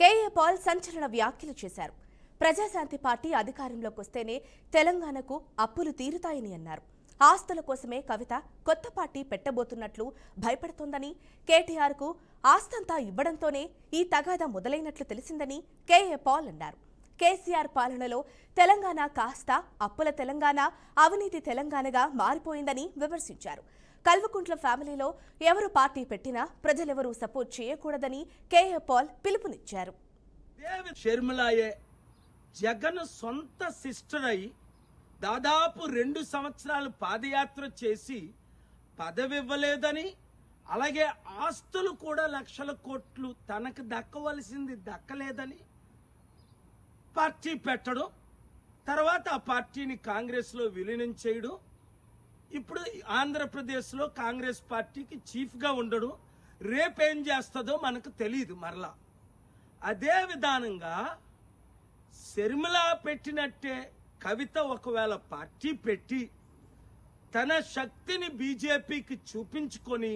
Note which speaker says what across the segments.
Speaker 1: KA Paul సంచలన వ్యాఖ్యలు చేశారు. ప్రజాశాంతి పార్టీ అధికారంలోకి వస్తేనే తెలంగాణకు అప్పులు తీరుతాయని అన్నారు. ఆస్తుల కోసమే కవిత కొత్త పార్టీ పెట్టబోతున్నట్లు భయపడుతోందని, కేటీఆర్కు ఆస్తంతా ఇవ్వడంతోనే ఈ తగాదా మొదలైనట్లు తెలిసిందని కేఏ పాల్ అన్నారు. కేసీఆర్ పాలనలో తెలంగాణ కాస్త అప్పుల తెలంగాణ, అవినీతి తెలంగాణగా మారిపోయిందని విమర్శించారు. కల్వకుంట్ల ఫ్యామిలీలో ఎవరు పార్టీ పెట్టినా ప్రజలెవరూ సపోర్ట్ చేయకూడదని కేఏ పాల్ పిలుపునిచ్చారు.
Speaker 2: షర్మిలాయే జగన్ సొంత సిస్టర్ అయి దాదాపు 2 సంవత్సరాలు పాదయాత్ర చేసి పదవి ఇవ్వలేదని, అలాగే ఆస్తులు కూడా లక్షల కోట్లు తనకు దక్కవలసింది దక్కలేదని పార్టీ పెట్టడం, తర్వాత ఆ పార్టీని కాంగ్రెస్లో విలీనం చేయడం, ఇప్పుడు ఆంధ్రప్రదేశ్లో కాంగ్రెస్ పార్టీకి చీఫ్గా ఉండడం, రేపేం చేస్తుందో మనకు తెలియదు. మరలా అదే విధానంగా షర్మిల పెట్టినట్టే కవిత ఒకవేళ పార్టీ పెట్టి తన శక్తిని బీజేపీకి చూపించుకొని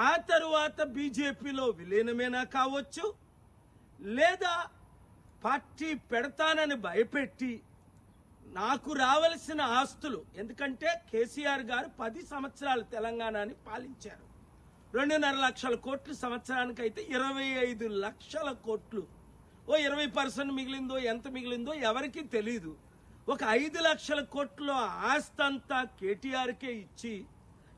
Speaker 2: ఆ తరువాత బీజేపీలో విలీనమేనా కావచ్చు, లేదా పార్టీ పెడతానని భయపెట్టి నాకు రావలసిన ఆస్తులు, ఎందుకంటే కేసీఆర్ గారు 10 సంవత్సరాలు తెలంగాణని పాలించారు. 2.5 లక్షల కోట్లు సంవత్సరానికి అయితే 25 లక్షల కోట్లు, ఓ 20% మిగిలిందో ఎంత మిగిలిందో ఎవరికీ తెలీదు. ఒక 5 లక్షల కోట్ల ఆస్తి అంతా కేటీఆర్కే ఇచ్చి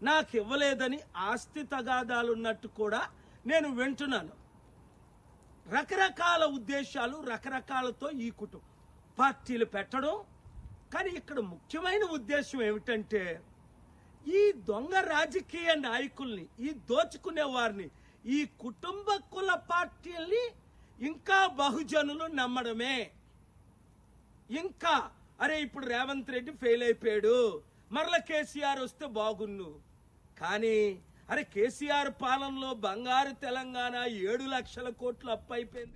Speaker 2: నాకు ఇవ్వలేదని ఆస్తి తగాదాలున్నట్టు కూడా నేను వింటున్నాను. రకరకాల ఉద్దేశాలు, రకరకాలతో ఈ కుటుంబం పార్టీలు పెట్టడం. కానీ ఇక్కడ ముఖ్యమైన ఉద్దేశం ఏమిటంటే ఈ దొంగ రాజకీయ నాయకుల్ని, ఈ దోచుకునే వారిని, ఈ కుటుంబ కుల పార్టీల్ని ఇంకా బహుజనులు నమ్మడమే. ఇంకా అరే ఇప్పుడు రేవంత్ రెడ్డి ఫెయిల్ అయిపోయాడు, మరల కేసీఆర్ వస్తే బాగున్ను. కానీ అరే కేసీఆర్ పాలనలో బంగారు తెలంగాణ 7 లక్షల కోట్లు అప్పు అయిపోయింది.